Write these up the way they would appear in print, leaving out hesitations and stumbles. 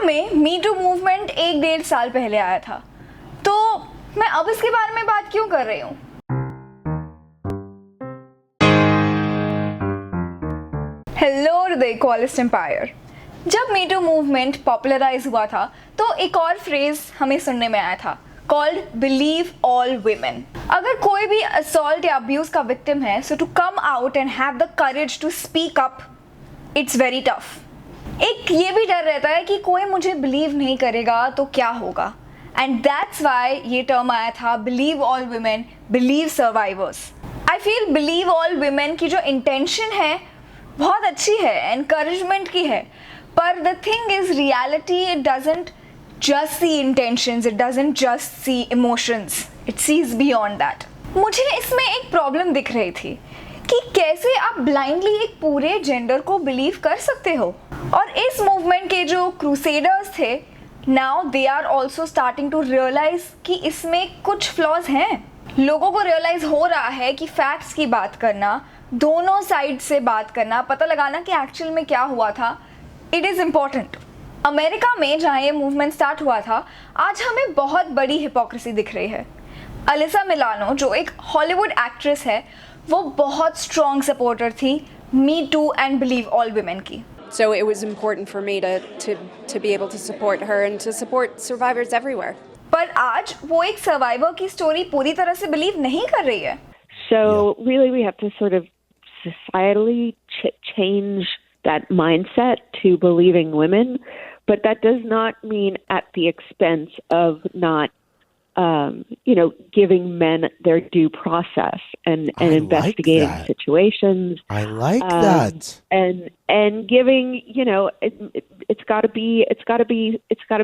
में मी to movement 1-1.5 साल पहले आया था, तो मैं अब इसके बारे में बात क्यों कर रही हूँ? Hello the equalist empire. जब मी टू मूवमेंट पॉपुलराइज हुआ था तो एक और फ्रेज हमें सुनने में आया था, कॉल्ड बिलीव ऑल वुमेन। अगर कोई भी असॉल्ट या अब्यूज का विक्टिम है, so to come out and have the courage to speak up, it's very tough. एक ये भी डर रहता है कि कोई मुझे बिलीव नहीं करेगा तो क्या होगा, एंड दैट्स वाई ये टर्म आया था, believe all women, believe survivors. I feel believe all women की जो इंटेंशन है बहुत अच्छी है, एनकरेजमेंट की है, पर the thing is reality it doesn't just see intentions, it doesn't just see emotions, it sees beyond that. मुझे इसमें एक प्रॉब्लम दिख रही थी कि कैसे आप ब्लाइंडली एक पूरे जेंडर को बिलीव कर सकते हो। और इस मूवमेंट के जो क्रूसेडर्स थे, now they are also starting to realise कि इसमें कुछ फ्लॉज हैं। लोगों को रियलाइज हो रहा है कि फैक्ट्स की बात करना, दोनों साइड से बात करना, पता लगाना कि एक्चुअल में क्या हुआ था, इट इज़ इम्पॉर्टेंट। अमेरिका में जहाँ ये मूवमेंट स्टार्ट हुआ था, आज हमें बहुत बड़ी हिपोक्रेसी दिख रही है। अलिसा मिलानो जो एक हॉलीवुड एक्ट्रेस है, वो बहुत स्ट्रॉन्ग सपोर्टर थी me too and believe all women की। So it was important for me to be able to support her and to support survivors everywhere. पर आज वो एक सर्वाइवर की स्टोरी पूरी तरह से बिलीव नहीं कर रही है। So really we have to sort of societally change that mindset to believing women, but that does not mean at the expense of not, giving men their due process and investigating situations. I like that. And giving, it's got to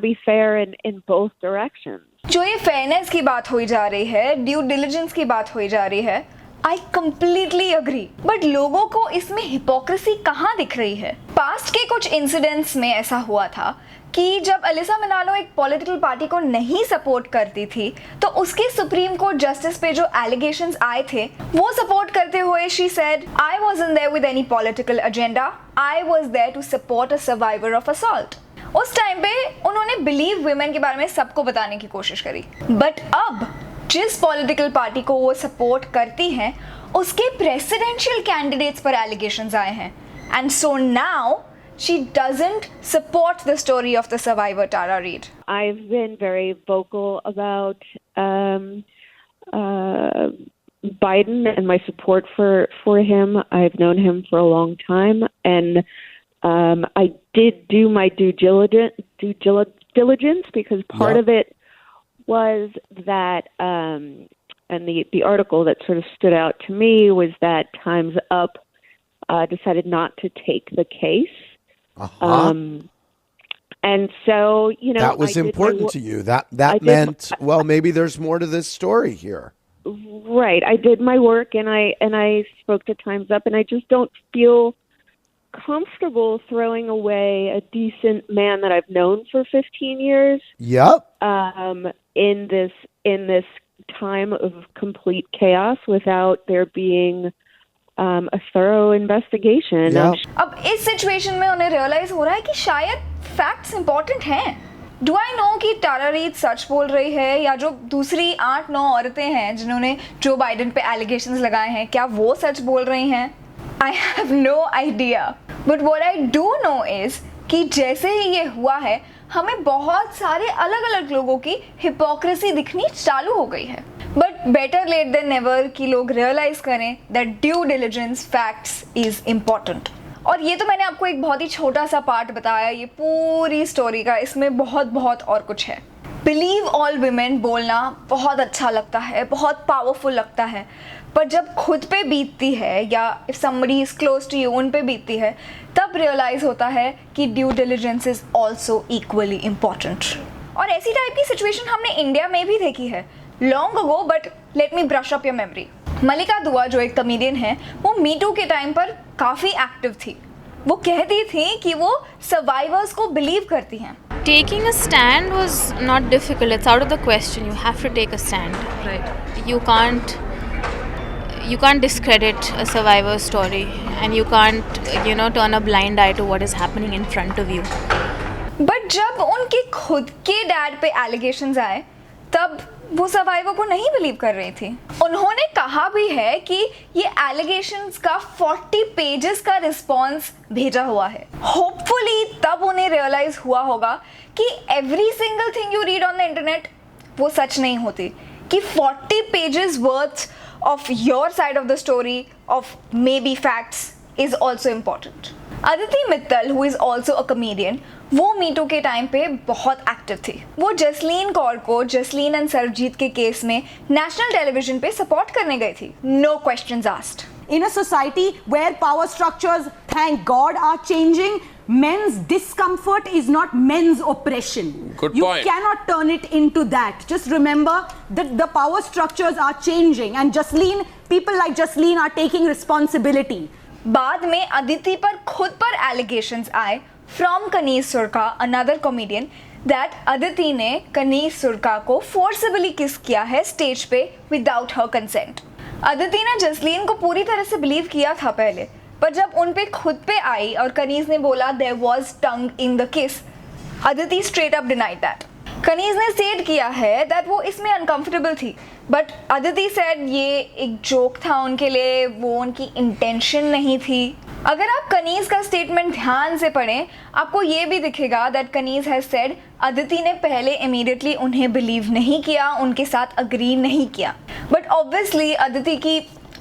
be fair in both directions. जो ये fairness की बात हुई जा रही है, due diligence की बात हुई जा रही है, I completely agree. बट लोगों को इसमें हिपोक्रेसी कहाँ दिख रही है? पास्ट के कुछ इंसिडेंट्स में ऐसा हुआ था कि जब अलिसा मिलानो एक पॉलिटिकल पार्टी को नहीं सपोर्ट करती थी, तो उसके सुप्रीम कोर्ट जस्टिस पे जो एलिगेशंस आए थे, वो सपोर्ट करते हुए she said, I wasn't there with any political agenda. I was there to support a survivor of assault. उस टाइम पे उन्होंने बिलीव वुमेन के बारे में सबको बताने की कोशिश करी। बट अब जिस पॉलिटिकल पार्टी को वो सपोर्ट करती हैं, उसके प्रेसिडेंशियल कैंडिडेट्स पर एलिगेशंस आए हैं, and so now she doesn't support the story of the survivor Tara Reid. I've been very vocal about Biden and my support for him. I've known him for a long time, and I did do my due diligence because part of it was that, and the article that sort of stood out to me was that Time's Up decided not to take the case. And so, that was important to you. That meant, well, maybe there's more to this story here. Right. I did my work and I spoke to Time's Up, and I just don't feel comfortable throwing away a decent man that I've known for 15 years. Yep. In this time of complete chaos without there being a thorough investigation. अब इस situation में उन्हें realise हो रहा है कि शायद facts important हैं। डू आई नो कि टारा रीड सच बोल रही है, या जो दूसरी 8-9 औरतें हैं जिन्होंने जो बाइडेन पे एलिगेशंस लगाए हैं, क्या वो सच बोल रही हैं? I have no idea, but what I do know is कि जैसे ही ये हुआ है, हमें बहुत सारे अलग अलग लोगों की हिपोक्रेसी दिखनी चालू हो गई है। But better late than never कि लोग रियलाइज करें that due diligence facts is important. और ये तो मैंने आपको एक बहुत ही छोटा सा पार्ट बताया ये पूरी स्टोरी का, इसमें बहुत और कुछ है। बिलीव ऑल वुमेन बोलना बहुत अच्छा लगता है, बहुत पावरफुल लगता है, पर जब खुद पे बीतती है या if somebody is close to you उन पे बीतती है, तब रियलाइज होता है कि due diligence is also equally important. और ऐसी टाइप की सिचुएशन हमने इंडिया में भी देखी है long ago, but let me brush up your memory. Mallika Dua जो एक कॉमेडियन है, वो मी टू के टाइम पर काफ़ी एक्टिव थी। वो कहती थी कि वो सर्वाइवर्स को बिलीव करती हैं। Taking a stand was not difficult. It's out of the question. You have to take a stand. Right. You can't discredit a survivor story, and you can't, turn a blind eye to what is happening in front of you. But जब उन खुद के dad पे allegations आए तब वो survivor को नहीं बिलीव कर रही थी। उन्होंने कहा भी है कि ये एलिगेशंस का 40 पेजेस का रिस्पॉन्स भेजा हुआ है। होपफुली तब उन्हें रियलाइज हुआ होगा कि every single thing you read on the internet वो सच नहीं होती, कि 40 pages worth of your side of the story of maybe facts is also important. Aditi Mittal, who is also a comedian, वो मीटू के time पे बहुत active थी। वो जसलीन कौर को जसलीन एंड सरबजीत के केस में नेशनल टेलीविजन पे सपोर्ट करने गई थी। No questions asked. In a society where power structures, thank God, are changing, men's discomfort is not men's oppression. Good you point. cannot turn it into that. Just remember that the power structures are changing, and Jasleen, people like Jasleen are taking responsibility. बाद में अदिति पर खुद पर allegations आए from Kaneez Surka, another comedian, that Aditi ने कनीज सुरका को forcibly किस किया है स्टेज पे विदाउट हर कंसेंट। अदिति ने जसलीन को पूरी तरह से बिलीव किया था पहले, पर जब उन पे खुद पे आई और कनीज ने बोला there was tongue in the kiss, Aditi straight up denied that. Kaneez ने स्टेट किया है दैट वो इसमें अनकंफर्टेबल थी, बट अदिति सेड ये एक जोक था उनके लिए, वो उनकी इंटेंशन नहीं थी। अगर आप कनीज का स्टेटमेंट ध्यान से पढ़ें, आपको ये भी दिखेगा दैट कनीज हैज सेड अदिति ने पहले इमीडिएटली उन्हें बिलीव नहीं किया, उनके साथ अग्री नहीं किया, बट ऑब्वियसली अदिति की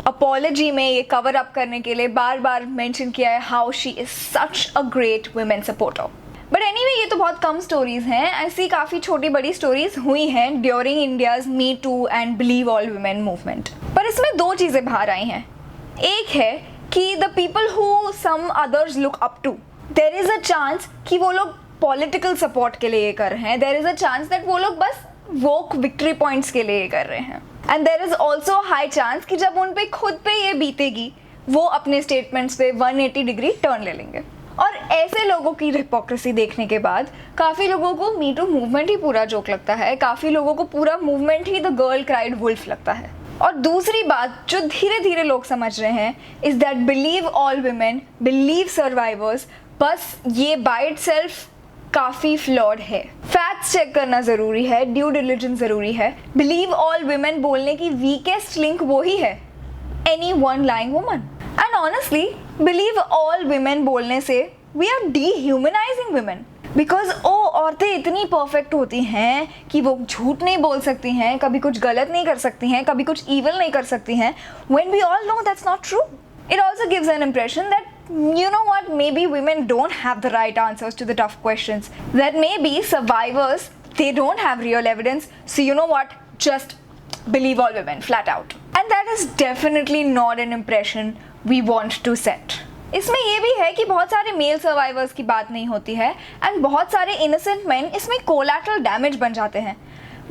अपॉलॉजी में ये कवर अप करने के लिए बार बार मेंशन किया है how she is such a great women supporter. But anyway, ये तो बहुत कम स्टोरीज हैं, ऐसी काफ़ी छोटी बड़ी स्टोरीज हुई हैं during India's me too and believe all women movement. पर इसमें दो चीज़ें बाहर आई हैं। एक है कि the people who some others look up to, there is a chance कि वो लोग पॉलिटिकल सपोर्ट के लिए कर रहे हैं, there is a chance that वो लोग बस वोक विक्ट्री पॉइंट्स के लिए कर रहे हैं, and there is also high chance कि जब उन पे खुद पे ये बीतेगी वो अपने स्टेटमेंट्स पे 180 डिग्री टर्न ले लेंगे। और ऐसे लोगों की हिपोक्रेसी देखने के बाद काफ़ी लोगों को मी टू मूवमेंट ही पूरा जोक लगता है, काफ़ी लोगों को पूरा मूवमेंट ही द गर्ल क्राइड वुल्फ लगता है। और दूसरी बात जो धीरे धीरे लोग समझ रहे हैं is that believe all women, believe survivors, बस ये बाय इटसेल्फ काफ़ी फ्लॉड है। फैक्ट्स चेक करना ज़रूरी है, ड्यू डिलिजेंस ज़रूरी है। बिलीव ऑल वुमेन बोलने की वीकेस्ट लिंक वो ही है, any one lying woman. And honestly believe all women बोलने से वी आर डीह्यूमनाइजिंग वुमेन, बिकॉज औरतें इतनी परफेक्ट होती हैं कि वो झूठ नहीं बोल सकती हैं, कभी कुछ गलत नहीं कर सकती हैं, कभी कुछ ईवल नहीं कर सकती हैं, when we all know that's not true. It also gives an impression that, you know what, maybe women don't have the right answers to the tough questions, that maybe survivors, they don't have real evidence, so you know what, just believe all women flat out. And that is definitely not an impression we want to set. इसमें ये भी है कि बहुत सारे mail survivors की बात नहीं होती है एंड बहुत सारे इनोसेंट मैन इसमें कोलैटरल डैमेज बन जाते हैं,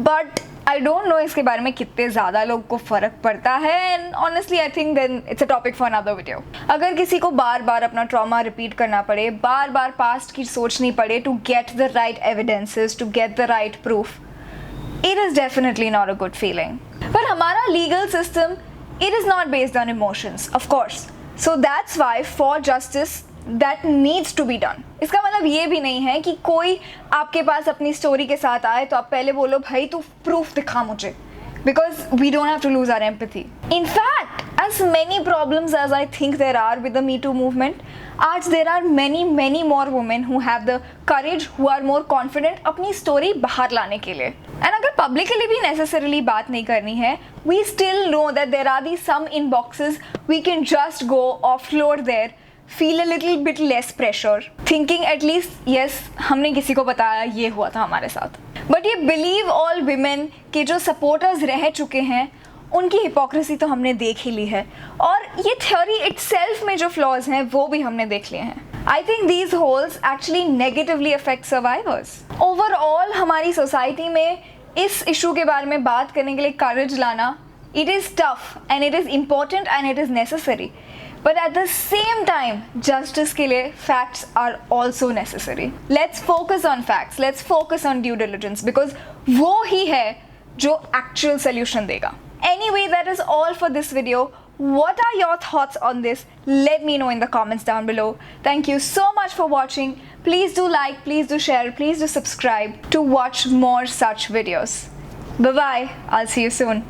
बट आई डोंट नो इसके बारे में कितने ज़्यादा लोग को फ़र्क पड़ता है, and honestly I think then it's a topic for another video. अगर किसी को बार बार अपना ट्रॉमा रिपीट करना पड़े, बार बार पास्ट की सोचनी पड़े to get the right evidences, to get the right proof, it is definitely not a good feeling. पर हमारा legal system, it is not based on emotions, of course, so that's why for justice that needs to be done. इसका मतलब ये भी नहीं है कि कोई आपके पास अपनी स्टोरी के साथ आए तो आप पहले बोलो भाई तू प्रूफ दिखा मुझे, because we don't have to lose our empathy. In fact, as many problems as I think there are with the Me Too movement, आज there are many more women who have the courage, who are more confident अपनी story बाहर लाने के लिए। And अगर publicly भी necessarily बात नहीं करनी है, we still know that there are these some inboxes we can just go offload there, feel a little bit less pressure, thinking at least yes हमने किसी को बताया ये हुआ था हमारे साथ। बट ये बिलीव ऑल विमेन के जो सपोर्टर्स रह चुके हैं उनकी हिपोक्रेसी तो हमने देख ही ली है, और ये थ्योरी इटसेल्फ में जो फ्लॉज हैं वो भी हमने देख लिए हैं। I think these holes actually negatively affect survivors. Overall हमारी सोसाइटी में इस इशू के बारे में बात करने के लिए करेज लाना, it is tough and it is important and it is necessary, but at the same time justice के लिए facts are also necessary. Let's focus on facts, let's focus on due diligence, because वो ही है जो actual solution देगा। Anyway, that is all for this video. What are your thoughts on this? Let me know in the comments down below. Thank you so much for watching. Please do like, please do share, please do subscribe to watch more such videos. Bye bye. I'll see you soon.